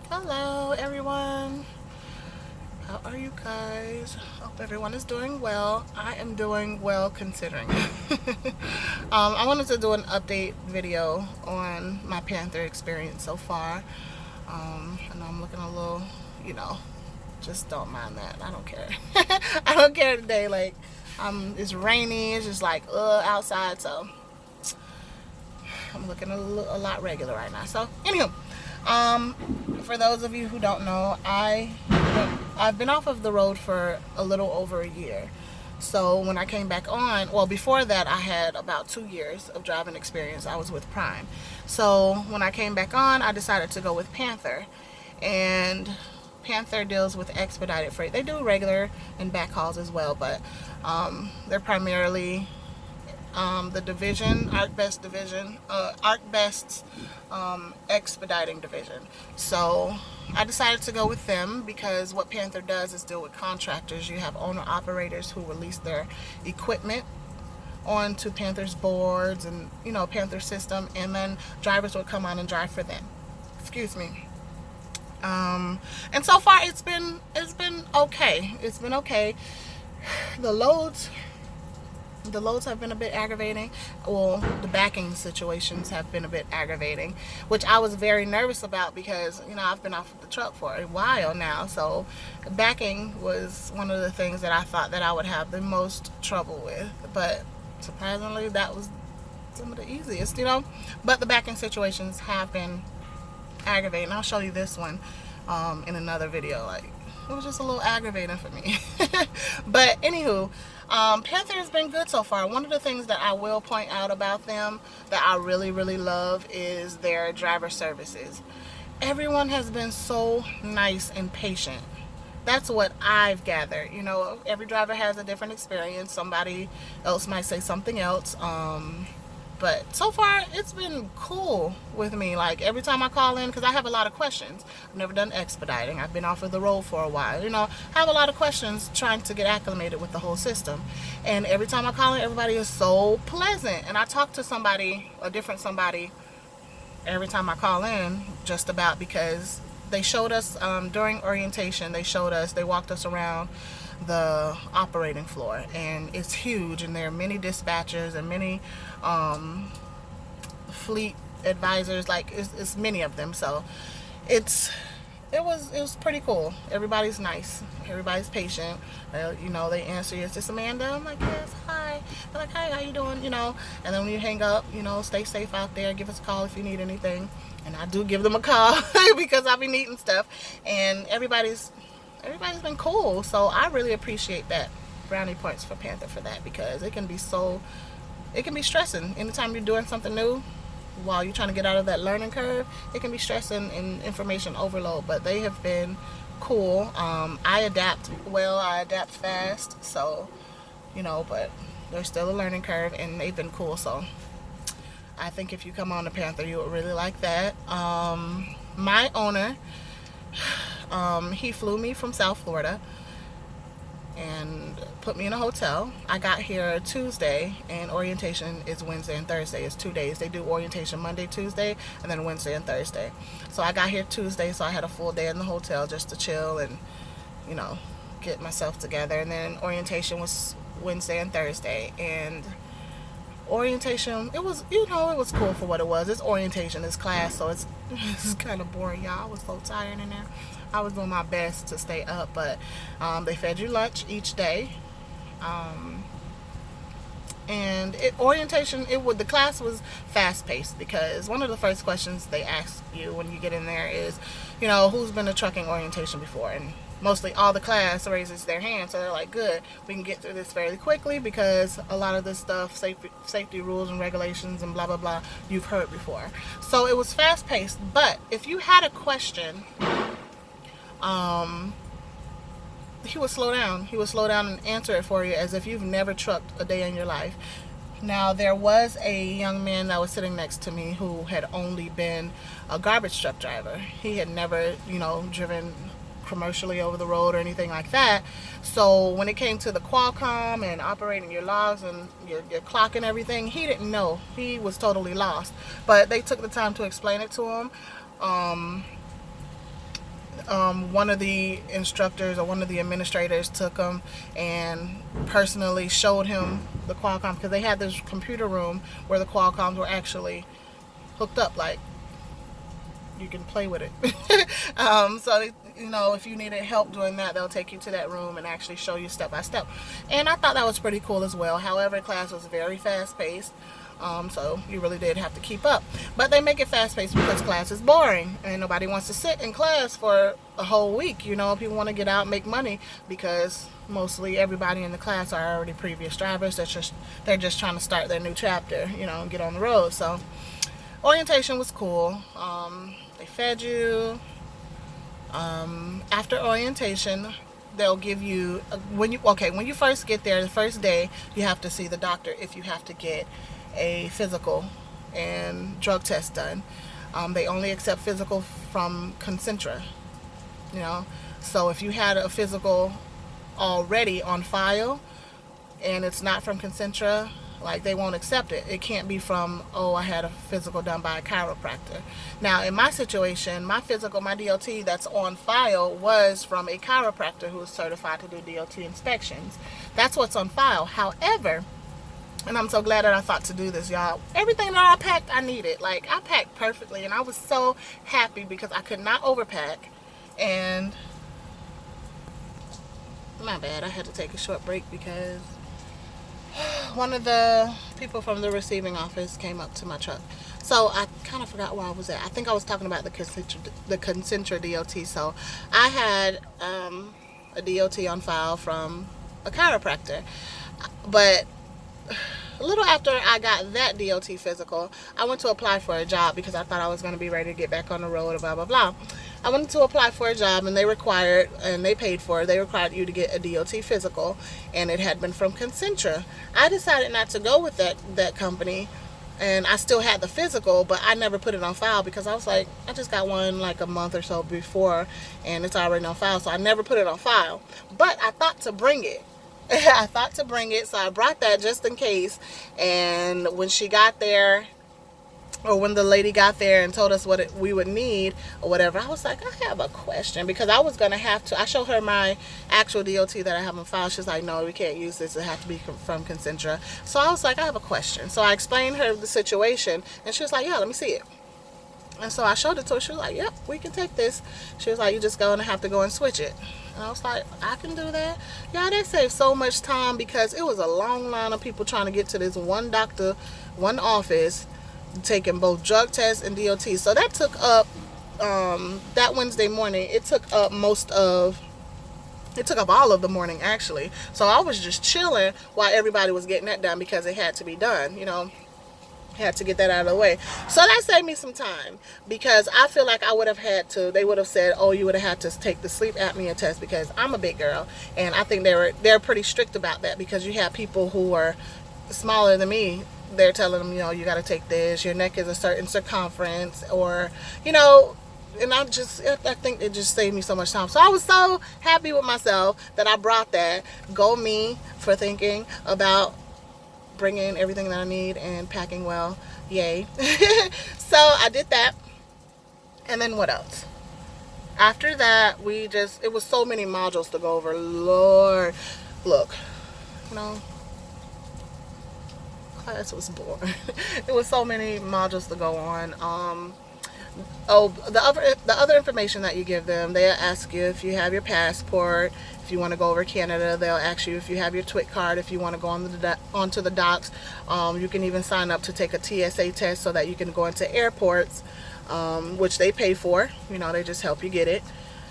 Hello everyone, how are you guys? Hope everyone is doing well. I am doing well considering. I wanted to do an update video on my Panther experience so far. I know I'm looking a little, you know, just don't mind that. I don't care. I don't care today. Like, it's rainy. It's just like outside, so I'm looking a lot regular right now. So, anywho, um, for those of you who don't know, I've been off of the road for a little over a year. So when I came back on, well, before that, I had about 2 years of driving experience. I was with Prime. So when I came back on, I decided to go with Panther, and Panther deals with expedited freight. They do regular and back hauls as well, but they're primarily the division, ArcBest division, ArcBest's expediting division. So I decided to go with them because what Panther does is deal with contractors. You have owner operators who release their equipment onto Panther's boards and Panther system, and then drivers would come on and drive for them. Excuse me. And so far it's been okay. It's been okay. The loads the loads have been a bit aggravating. Well, the backing situations have been a bit aggravating, which I was very nervous about because I've been off of the truck for a while now. So backing was one of the things that I thought that I would have the most trouble with, but surprisingly that was some of the easiest. But the backing situations have been aggravating. I'll show you this one in another video. Like, it was just a little aggravating for me. But anywho, Panther has been good so far. One of the things that I will point out about them that I really, really love is their driver services. Everyone has been so nice and patient. That's what I've gathered. Every driver has a different experience. Somebody else might say something else. But so far, it's been cool with me. Like, every time I call in, because I have a lot of questions. I've never done expediting. I've been off of the road for a while. I have a lot of questions trying to get acclimated with the whole system. And every time I call in, everybody is so pleasant. And I talk to somebody, a different somebody, every time I call in, just about because they showed us during orientation, they walked us around the operating floor, and it's huge, and there are many dispatchers and many fleet advisors. Like, it's many of them, so it was pretty cool. Everybody's nice, everybody's patient. They answer you, "Is this Amanda?" I'm like, "Yes, hi." They're like, "Hi, how you doing?" And then when you hang up, stay safe out there, give us a call if you need anything. And I do give them a call because I be needing stuff, and everybody's been cool. So I really appreciate that. Brownie points for Panther for that, because it can be stressing anytime you're doing something new. While you're trying to get out of that learning curve, it can be stressing and information overload. But they have been cool. I adapt well, I adapt fast, so but there's still a learning curve, and they've been cool. So I think if you come on the Panther, you would really like that. My owner, he flew me from South Florida and put me in a hotel. I got here Tuesday, and orientation is Wednesday and Thursday. It's 2 days. They do orientation Monday, Tuesday, and then Wednesday and Thursday. So I got here Tuesday, so I had a full day in the hotel just to chill and get myself together. And then orientation was Wednesday and Thursday, and orientation, it was cool for what it was. It's orientation, it's class, so it's kind of boring, y'all. I was so tired in there. I was doing my best to stay up, but they fed you lunch each day. And the class was fast paced, because one of the first questions they ask you when you get in there is, who's been to trucking orientation before? And mostly all the class raises their hand, so they're like, good, we can get through this fairly quickly, because a lot of this stuff, safety rules and regulations and blah blah blah, you've heard before. So it was fast paced. But if you had a question, he would slow down and answer it for you as if you've never trucked a day in your life. Now, there was a young man that was sitting next to me who had only been a garbage truck driver. He had never driven commercially over the road or anything like that. So when it came to the Qualcomm and operating your logs and your clock and everything, he didn't know. He was totally lost. But they took the time to explain it to him. one of the instructors or one of the administrators took him and personally showed him the Qualcomm, because they had this computer room where the Qualcomms were actually hooked up, like you can play with it. So you know, if you needed help doing that, they'll take you to that room and actually show you step by step. And I thought that was pretty cool as well. However, class was very fast paced. So you really did have to keep up. But they make it fast paced because class is boring and nobody wants to sit in class for a whole week. You know, people want to get out and make money, because mostly everybody in the class are already previous drivers. They're just trying to start their new chapter, you know, and get on the road. So orientation was cool. They fed you. After orientation, they'll give you when you first get there, the first day, you have to see the doctor if you have to get a physical and drug test done. They only accept physical from Concentra, you know. So if you had a physical already on file and it's not from Concentra, like, they won't accept it. It can't be from, oh, I had a physical done by a chiropractor. Now, in my situation, my physical, my DOT that's on file was from a chiropractor who is certified to do DOT inspections. That's what's on file. However, and I'm so glad that I thought to do this, y'all, everything that I packed, I needed. Like, I packed perfectly, and I was so happy because I could not overpack. And my bad, I had to take a short break because one of the people from the receiving office came up to my truck. So I kind of forgot where I was at. I think I was talking about the Concentra DOT. So I had a DOT on file from a chiropractor. But a little after I got that DOT physical, I went to apply for a job because I thought I was going to be ready to get back on the road, blah, blah, blah. I went to apply for a job, and they required, and they paid for it, they required you to get a DOT physical, and it had been from Concentra. I decided not to go with that company, and I still had the physical, but I never put it on file because I was like, I just got one like a month or so before, and it's already on file, so I never put it on file. But I thought to bring it. I thought to bring it, so I brought that just in case. And when she got there, or when the lady got there and told us what we would need or whatever, I was like, I have a question, because I was going to have to, I showed her my actual DOT that I have on file. She's like, no, we can't use this. It has to be from Concentra. So I was like, I have a question. So I explained her the situation, and she was like, yeah, let me see it. And so I showed it to her. She was like, yep, we can take this. She was like, you just going to have to go and switch it. And I was like, I can do that. Yeah, they saved so much time because it was a long line of people trying to get to this one doctor, one office, taking both drug tests and DOT. So that took up, that Wednesday morning, it took up all of the morning, actually. So I was just chilling while everybody was getting that done because it had to be done, you know. Had to get that out of the way. So that saved me some time, because I feel like I would have had to, they would have said, oh, you would have had to take the sleep apnea test, because I'm a big girl, and I think they're pretty strict about that, because you have people who are smaller than me. They're telling them, you know, you got to take this, your neck is a certain circumference, or, you know. And I think it just saved me so much time. So I was so happy with myself that I brought that. Go me for thinking about bringing everything that I need and packing well. Yay. So I did that. And then what else? After that, it was so many modules to go over. Lord, look, you know, class was boring. It was so many modules to go on. The other information that you give them, they'll ask you if you have your passport. If you want to go over Canada, they'll ask you if you have your TWIC card. If you want to go onto the docks, you can even sign up to take a TSA test so that you can go into airports, which they pay for. You know, they just help you get it.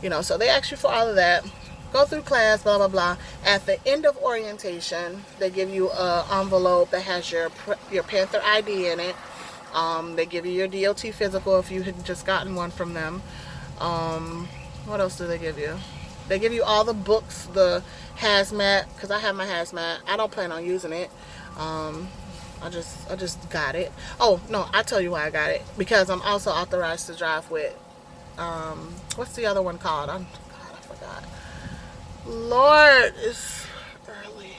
You know, so they ask you for all of that. Go through class, blah, blah, blah. At the end of orientation, they give you an envelope that has your Panther ID in it. They give you your DOT physical if you had just gotten one from them. What else do they give you? They give you all the books, the hazmat, because I have my hazmat. I don't plan on using it. I just got it. Oh, no, I'll tell you why I got it. Because I'm also authorized to drive with, what's the other one called? I forgot. Lord, it's early.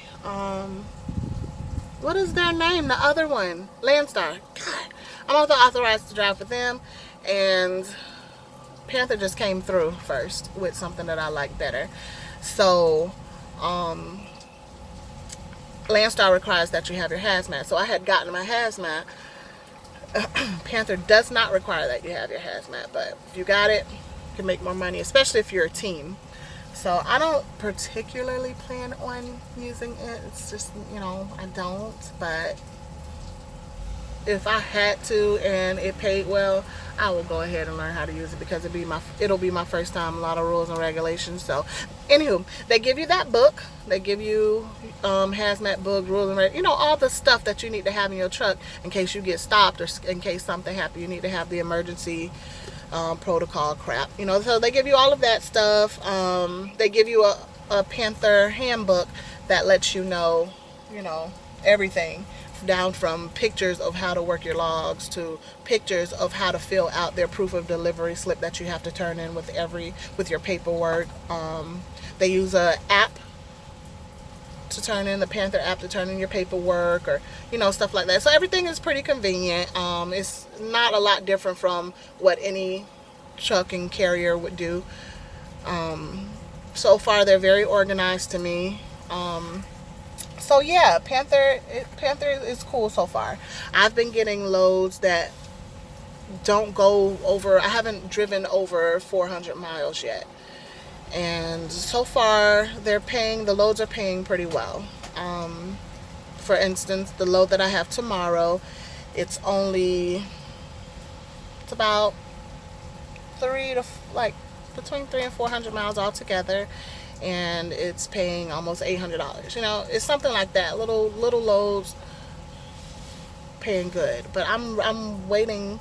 What is their name? The other one, Landstar. God, I'm also authorized to drive with them, and Panther just came through first with something that I like better. So Landstar requires that you have your hazmat. So I had gotten my hazmat. Panther does not require that you have your hazmat, but if you got it, you can make more money, especially if you're a team. So I don't particularly plan on using it. It's just, I don't. But if I had to and it paid well, I will go ahead and learn how to use it because it'll be my first time. A lot of rules and regulations. So, anywho, they give you that book. They give you hazmat book, rules and all the stuff that you need to have in your truck in case you get stopped or in case something happens. You need to have the emergency protocol crap. So they give you all of that stuff. They give you a Panther handbook that lets you know everything, down from pictures of how to work your logs to pictures of how to fill out their proof of delivery slip that you have to turn in with your paperwork. They use a app to turn in, the Panther app to turn in your paperwork, or stuff like that. So everything is pretty convenient. It's not a lot different from what any trucking carrier would do. So far they're very organized to me. So yeah, Panther is cool so far. I've been getting loads that don't go over, I haven't driven over 400 miles yet. And so far the loads are paying pretty well. For instance, the load that I have tomorrow, it's about between 300 and 400 miles altogether. And it's paying almost $800. It's something like that. Little loads paying good. But I'm waiting.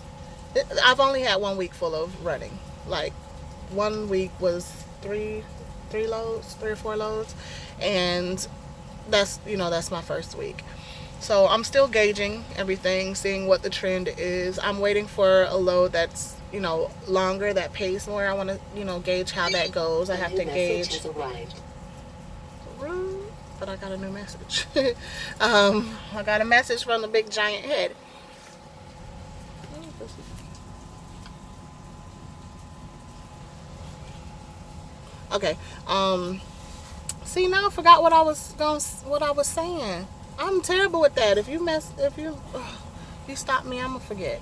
I've only had 1 week full of running. Like 1 week was three or four loads, and that's my first week. So I'm still gauging everything, seeing what the trend is. I'm waiting for a load that's longer, that pays more. I want to gauge how that goes. I have to gauge. But I got a new message. I got a message from the big giant head. Okay. See, now I forgot what I was saying. I'm terrible with that. If you stop me, I'm gonna forget.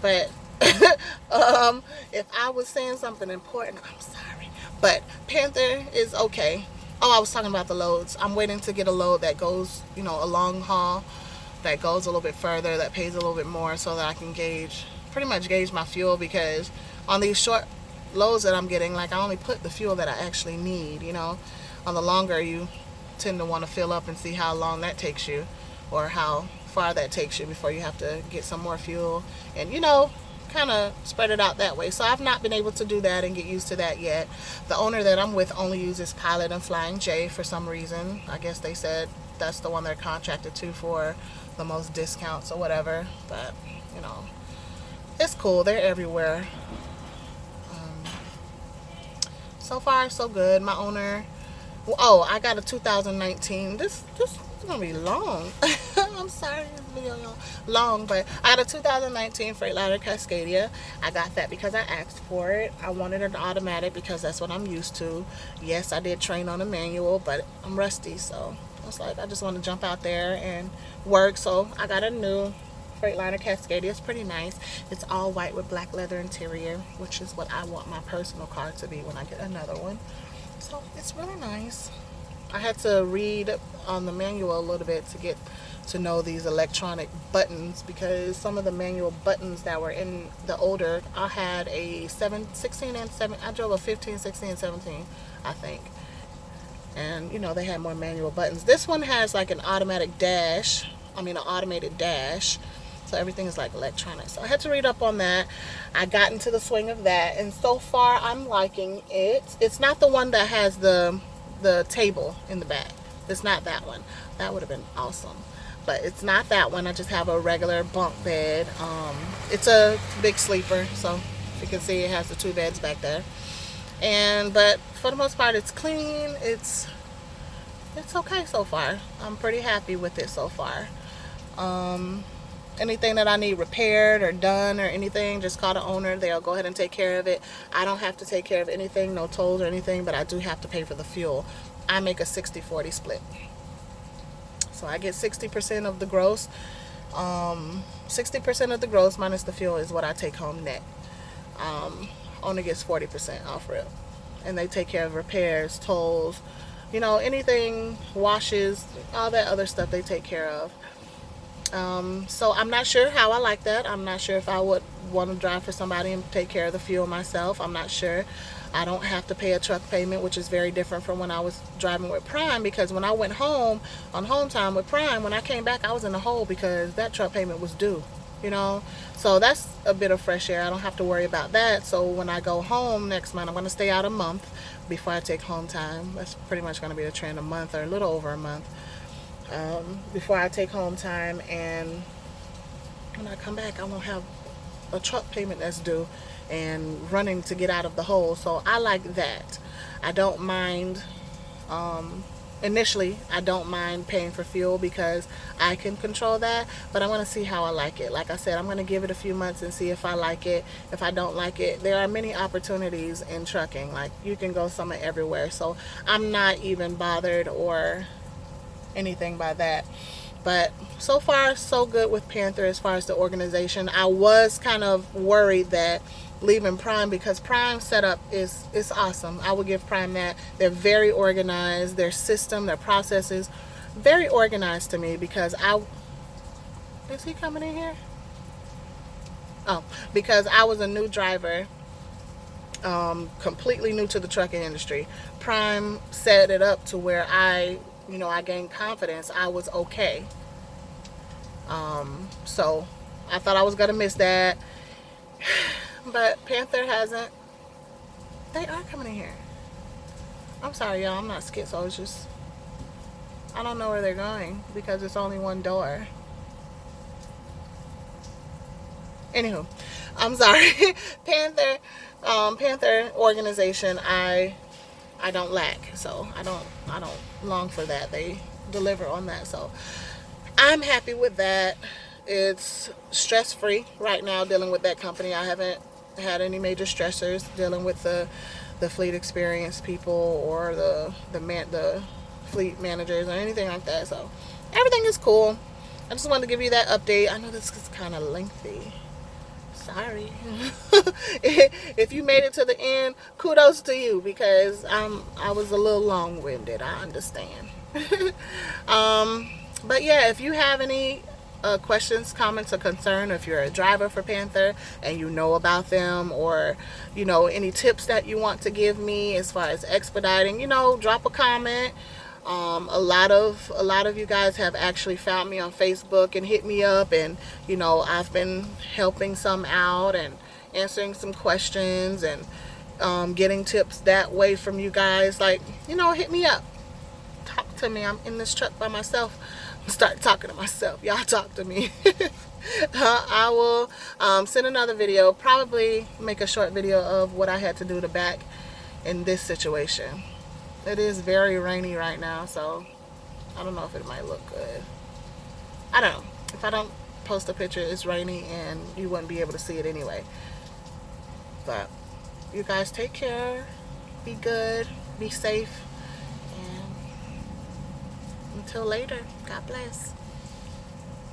But if I was saying something important, I'm sorry. But Panther is okay. Oh, I was talking about the loads. I'm waiting to get a load that goes, a long haul, that goes a little bit further, that pays a little bit more, so that I can pretty much gauge my fuel, because on these short loads that I'm getting, I only put the fuel that I actually need. On the longer, you tend to want to fill up and see how long that takes you, or how far that takes you before you have to get some more fuel, and kind of spread it out that way. So I've not been able to do that and get used to that yet. The owner that I'm with only uses Pilot and Flying J for some reason. I guess they said that's the one they're contracted to for the most discounts or whatever. But it's cool. They're everywhere. So far so good. My owner, I got a 2019. This is gonna be long. I'm sorry, this video long, but I got a 2019 Freightliner Cascadia. I got that because I asked for it. I wanted an automatic because that's what I'm used to. Yes, I did train on a manual, but I'm rusty, so I was like, I just want to jump out there and work. So I got a new Freightliner Cascadia. It's pretty nice. It's all white with black leather interior, which is what I want my personal car to be when I get another one. So it's really nice. I had to read on the manual a little bit to get to know these electronic buttons, because some of the manual buttons that were in the older, I had a 16 and 7, I drove a 15, 16, and 17, I think. And they had more manual buttons. This one has an automated dash, an automated dash. So everything is electronic. So I had to read up on that. I got into the swing of that, and so far I'm liking it. It's not the one that has the table in the back. It's not that one. That would have been awesome. But it's not that one. I just have a regular bunk bed. It's a big sleeper, so if you can see, it has the 2 beds back there. But for the most part, it's clean. It's okay so far. I'm pretty happy with it so far. anything that I need repaired or done or anything, just call the owner. They'll go ahead and take care of it. I don't have to take care of anything, no tolls or anything, but I do have to pay for the fuel. I make a 60-40 split. So I get 60% of the gross. 60% of the gross minus the fuel is what I take home net. Owner gets 40% off rip. And they take care of repairs, tolls, you know, anything, washes, all that other stuff they take care of. So I'm not sure how I like that. I'm not sure if I would want to drive for somebody and take care of the fuel myself. I'm not sure. I don't have to pay a truck payment, which is very different from when I was driving with Prime, because when I went home on home time with Prime, when I came back, I was in the hole because that truck payment was due, you know. So that's a bit of fresh air. I don't have to worry about that. So when I go home next month, I'm going to stay out a month before I take home time. That's pretty much going to be the trend, a month or a little over a month. Before I take home time, and when I come back I won't have a truck payment that's due and running to get out of the hole. So I like that. I don't mind, initially I don't mind paying for fuel because I can control that, but I'm going to see how I like it. Like I said, I'm going to give it a few months and see if I like it. If I don't like it, there are many opportunities in trucking. Like, you can go somewhere everywhere, so I'm not even bothered or anything by that. But so far so good with Panther as far as the organization. I was kind of worried that leaving Prime, because Prime setup is awesome. I would give Prime that. They're very organized. Their system, their processes, very organized to me, because is he coming in here? Oh, because I was a new driver, completely new to the trucking industry. Prime set it up to where I gained confidence. I was okay. So I thought I was gonna miss that, but Panther hasn't. They are coming in here. I'm sorry, y'all. I'm not schizo. It's just I don't know where they're going because it's only one door. Anywho, I'm sorry. Panther organization. I don't lack, so I don't long for that. They deliver on that, so I'm happy with that. It's stress free right now dealing with that company. I haven't had any major stressors dealing with the fleet experience people or the fleet managers or anything like that. So everything is cool. I just wanted to give you that update. I know this is kind of lengthy. Sorry. If you made it to the end, kudos to you, because I was a little long-winded. I understand. But yeah, if you have any questions, comments, or concern, if you're a driver for Panther and you know about them, or any tips that you want to give me as far as expediting, drop a comment. A lot of you guys have actually found me on Facebook and hit me up, and I've been helping some out and answering some questions and getting tips that way from you guys. Like, hit me up, talk to me. I'm in this truck by myself. Start talking to myself. Y'all talk to me. I will send another video, probably make a short video of what I had to do to back in this situation. It is very rainy right now, so I don't know if it might look good. I don't know. If I don't post a picture, it's rainy and you wouldn't be able to see it anyway. But you guys take care, be good, be safe, and until later, God bless.